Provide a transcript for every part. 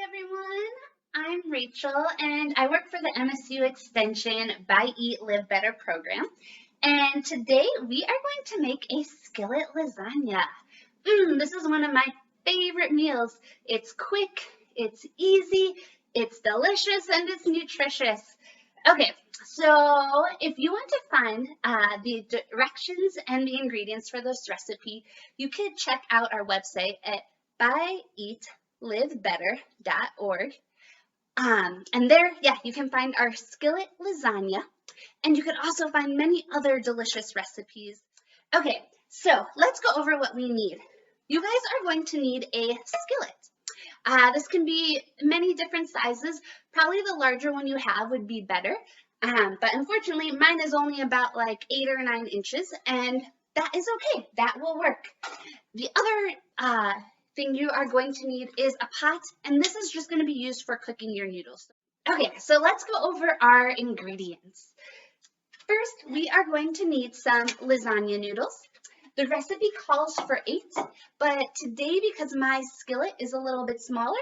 everyone. I'm Rachel and I work for the MSU Extension Buy, Eat, Live Better program. And today we are going to make a skillet lasagna. This is one of my favorite meals. It's quick, it's easy, it's delicious, and it's nutritious. Okay, so if you want to find the directions and the ingredients for this recipe, you could check out our website at buyeatlivebetter.org. And there, yeah, you can find our skillet lasagna, and you can also find many other delicious recipes. Okay, so let's go over what we need. You guys are going to need a skillet. This can be many different sizes. Probably the larger one you have would be better. But unfortunately, mine is only about like 8 or 9 inches, and that is okay. That will work. The other thing you are going to need is a pot, and this is just going to be used for cooking your noodles. Okay, so let's go over our ingredients. First, we are going to need some lasagna noodles. The recipe calls for 8, but today, because my skillet is a little bit smaller,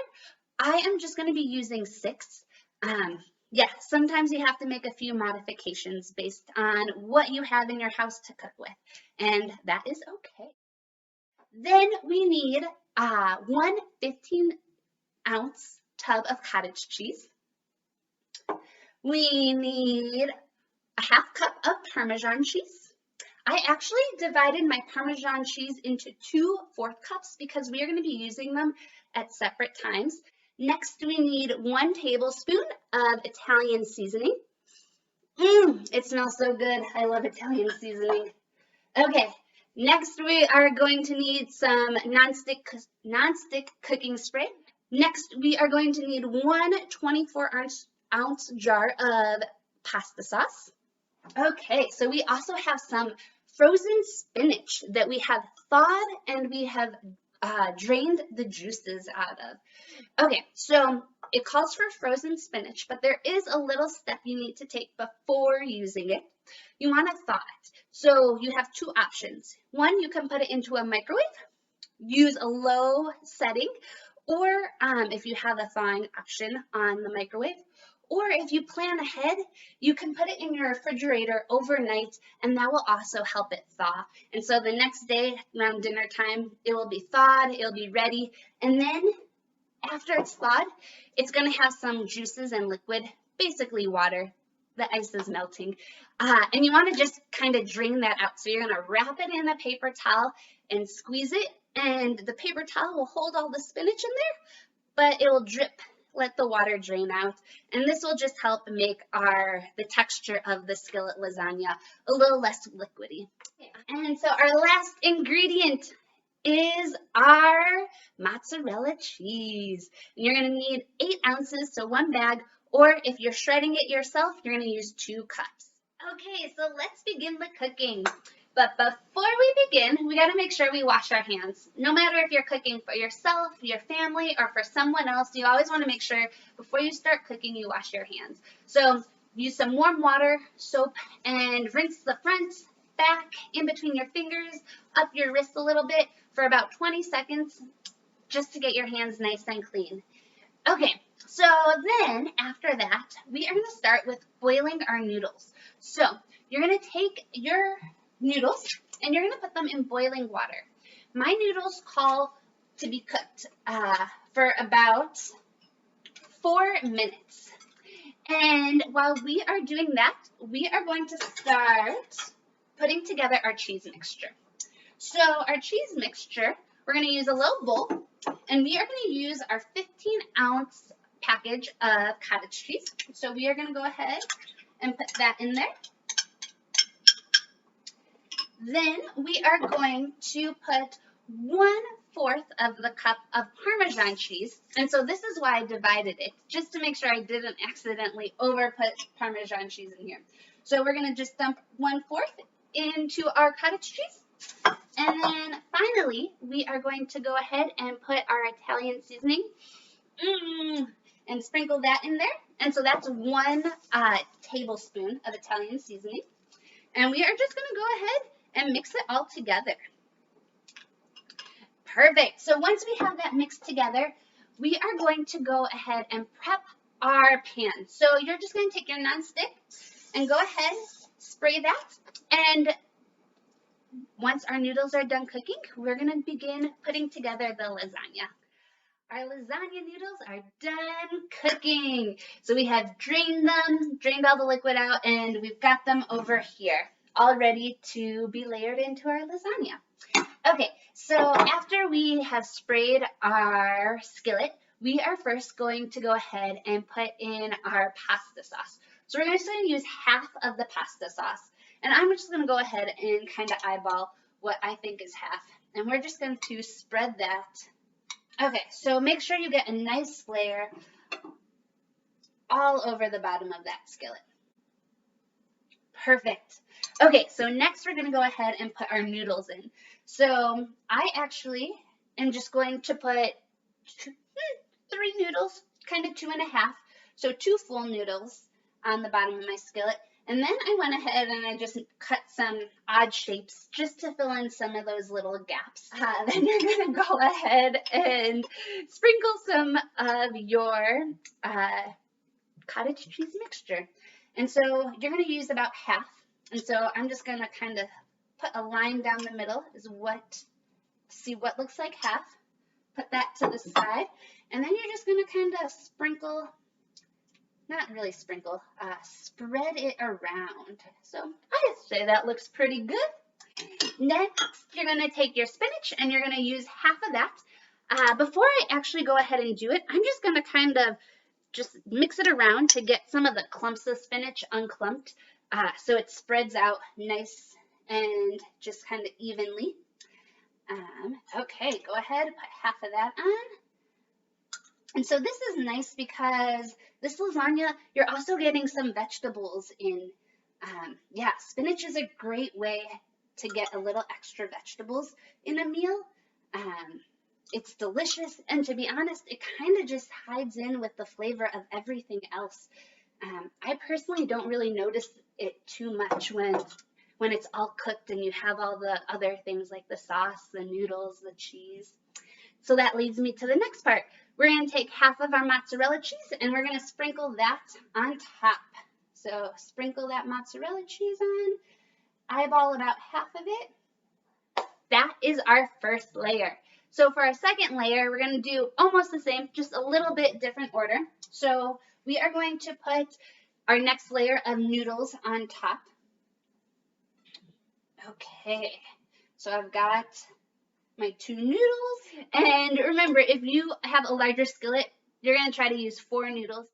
I am just going to be using 6. Yeah, sometimes you have to make a few modifications based on what you have in your house to cook with, and that is okay. Then we need 1 15-ounce tub of cottage cheese. We need a half cup of Parmesan cheese. I actually divided my Parmesan cheese into 2 4th cups because we are going to be using them at separate times. Next, we need 1 tablespoon of Italian seasoning. It smells so good. I love Italian seasoning. Okay, next we are going to need some non-stick cooking spray. Next, we are going to need 1 24-ounce jar of pasta sauce. Okay, so we also have some frozen spinach that we have thawed and we have drained the juices out of. Okay, so it calls for frozen spinach, but there is a little step you need to take before using it. You want to thaw it. So you have 2 options. One, you can put it into a microwave, use a low setting, or if you have a thawing option on the microwave, or if you plan ahead, you can put it in your refrigerator overnight, and that will also help it thaw. And so the next day around dinner time, it will be thawed, it'll be ready, and then after it's thawed, it's going to have some juices and liquid, basically water. The ice is melting. And you want to just kind of drain that out. So you're going to wrap it in a paper towel and squeeze it, and the paper towel will hold all the spinach in there, but it will drip. Let the water drain out, and this will just help make the texture of the skillet lasagna a little less liquidy. And so our last ingredient is our mozzarella cheese. And you're going to need 8 ounces, so 1 bag, or if you're shredding it yourself, you're going to use 2 cups. Okay, so let's begin the cooking. But before we begin, we got to make sure we wash our hands. No matter if you're cooking for yourself, your family, or for someone else, you always want to make sure before you start cooking, you wash your hands. So use some warm water, soap, and rinse the front, back, in between your fingers, up your wrist a little bit for about 20 seconds, just to get your hands nice and clean. Okay, so then after that, we are going to start with boiling our noodles. So you're going to take your noodles and you're going to put them in boiling water. My noodles call to be cooked for about 4 minutes. And while we are doing that, we are going to start putting together our cheese mixture. So our cheese mixture, we're going to use a little bowl, and we are going to use our 15-ounce package of cottage cheese. So we are going to go ahead and put that in there. Then we are going to put 1/4 of the cup of Parmesan cheese. And so this is why I divided it, just to make sure I didn't accidentally overput Parmesan cheese in here. So we're going to just dump 1/4 into our cottage cheese. And then finally, we are going to go ahead and put our Italian seasoning and sprinkle that in there. And so that's 1 tablespoon of Italian seasoning. And we are just going to go ahead and mix it all together. Perfect. So once we have that mixed together, we are going to go ahead and prep our pan. So you're just going to take your nonstick and go ahead, spray that, and once our noodles are done cooking, we're going to begin putting together the lasagna. Our lasagna noodles are done cooking. So we have drained them, drained all the liquid out, and we've got them over here, all ready to be layered into our lasagna. Okay, so after we have sprayed our skillet, we are first going to go ahead and put in our pasta sauce. So we're just going to use half of the pasta sauce. And I'm just going to go ahead and kind of eyeball what I think is half. And we're just going to spread that. Okay, so make sure you get a nice layer all over the bottom of that skillet. Perfect. Okay, so next we're going to go ahead and put our noodles in. So I actually am just going to put 3 noodles, kind of 2.5. So 2 full noodles on the bottom of my skillet. And then I went ahead and I just cut some odd shapes just to fill in some of those little gaps. Then you're going to go ahead and sprinkle some of your cottage cheese mixture. And so you're going to use about half. And so I'm just going to kind of put a line down the middle see what looks like half. Put that to the side. And then you're just going to kind of sprinkle, not really sprinkle, spread it around. So I'd say that looks pretty good. Next, you're going to take your spinach and you're going to use half of that. Before I actually go ahead and do it, I'm just going to kind of just mix it around to get some of the clumps of spinach unclumped so it spreads out nice and just kind of evenly. Okay, go ahead, put half of that on. And so this is nice because this lasagna, you're also getting some vegetables in. Spinach is a great way to get a little extra vegetables in a meal. It's delicious, and to be honest, it kind of just hides in with the flavor of everything else. I personally don't really notice it too much when it's all cooked and you have all the other things like the sauce, the noodles, the cheese. So that leads me to the next part. We're going to take half of our mozzarella cheese and we're going to sprinkle that on top. So sprinkle that mozzarella cheese on, eyeball about half of it. That is our first layer. So for our second layer, we're going to do almost the same, just a little bit different order. So we are going to put our next layer of noodles on top. Okay, so I've got my 2 noodles. And remember, if you have a larger skillet, you're going to try to use 4 noodles.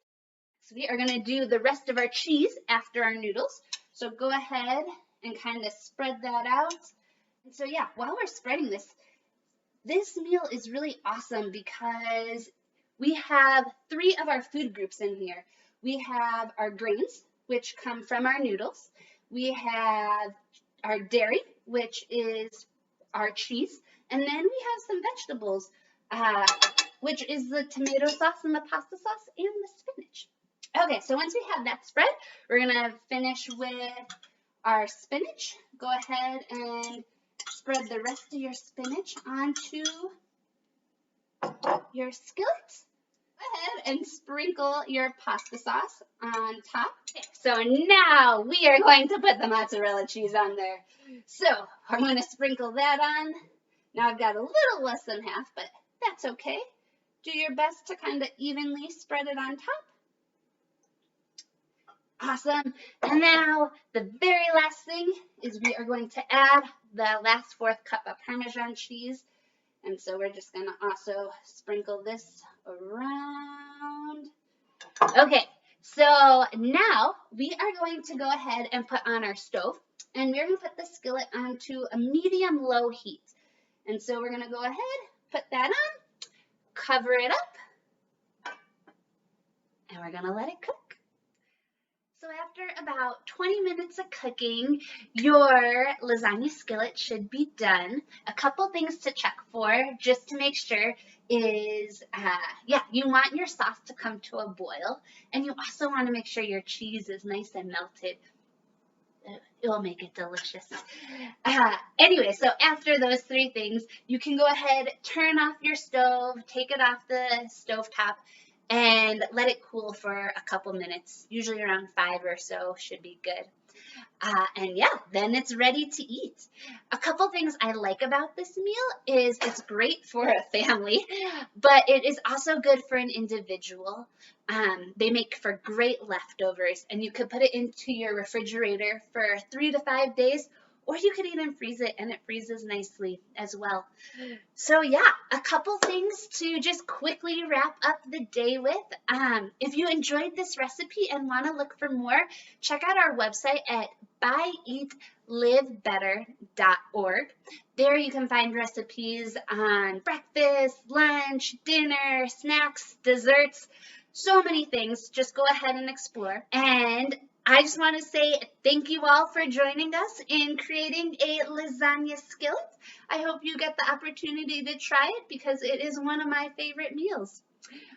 So we are going to do the rest of our cheese after our noodles. So go ahead and kind of spread that out. And so yeah, while we're spreading this meal is really awesome because we have 3 of our food groups in here. We have our grains, which come from our noodles. We have our dairy, which is our cheese. And then we have some vegetables, which is the tomato sauce and the pasta sauce and the spinach. Okay, so once we have that spread, we're going to finish with our spinach. Go ahead and spread the rest of your spinach onto your skillet. Go ahead and sprinkle your pasta sauce on top. Okay, so now we are going to put the mozzarella cheese on there. So I'm going to sprinkle that on. Now I've got a little less than half, but that's okay. Do your best to kind of evenly spread it on top. Awesome. And now the very last thing is we are going to add the last 4th cup of Parmesan cheese. And so we're just going to also sprinkle this around. Okay, so now we are going to go ahead and put on our stove. And we're going to put the skillet onto a medium-low heat. And so we're going to go ahead, put that on, cover it up, and we're going to let it cook. So after about 20 minutes of cooking, your lasagna skillet should be done. A couple things to check for just to make sure is, you want your sauce to come to a boil, and you also want to make sure your cheese is nice and melted. It will make it delicious. Anyway, so after those three things, you can go ahead, turn off your stove, take it off the stove top, and let it cool for a couple minutes. Usually around 5 or so should be good. And yeah, then it's ready to eat. A couple things I like about this meal is it's great for a family, but it is also good for an individual. They make for great leftovers, and you could put it into your refrigerator for 3 to 5 days, or you could even freeze it, and it freezes nicely as well. So yeah, a couple things to just quickly wrap up the day with. If you enjoyed this recipe and want to look for more, check out our website at buyeatlivebetter.org. There you can find recipes on breakfast, lunch, dinner, snacks, desserts, so many things. Just go ahead and explore. And I just want to say thank you all for joining us in creating a lasagna skillet. I hope you get the opportunity to try it because it is one of my favorite meals.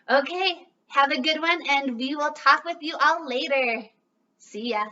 Okay, have a good one, and we will talk with you all later. See ya.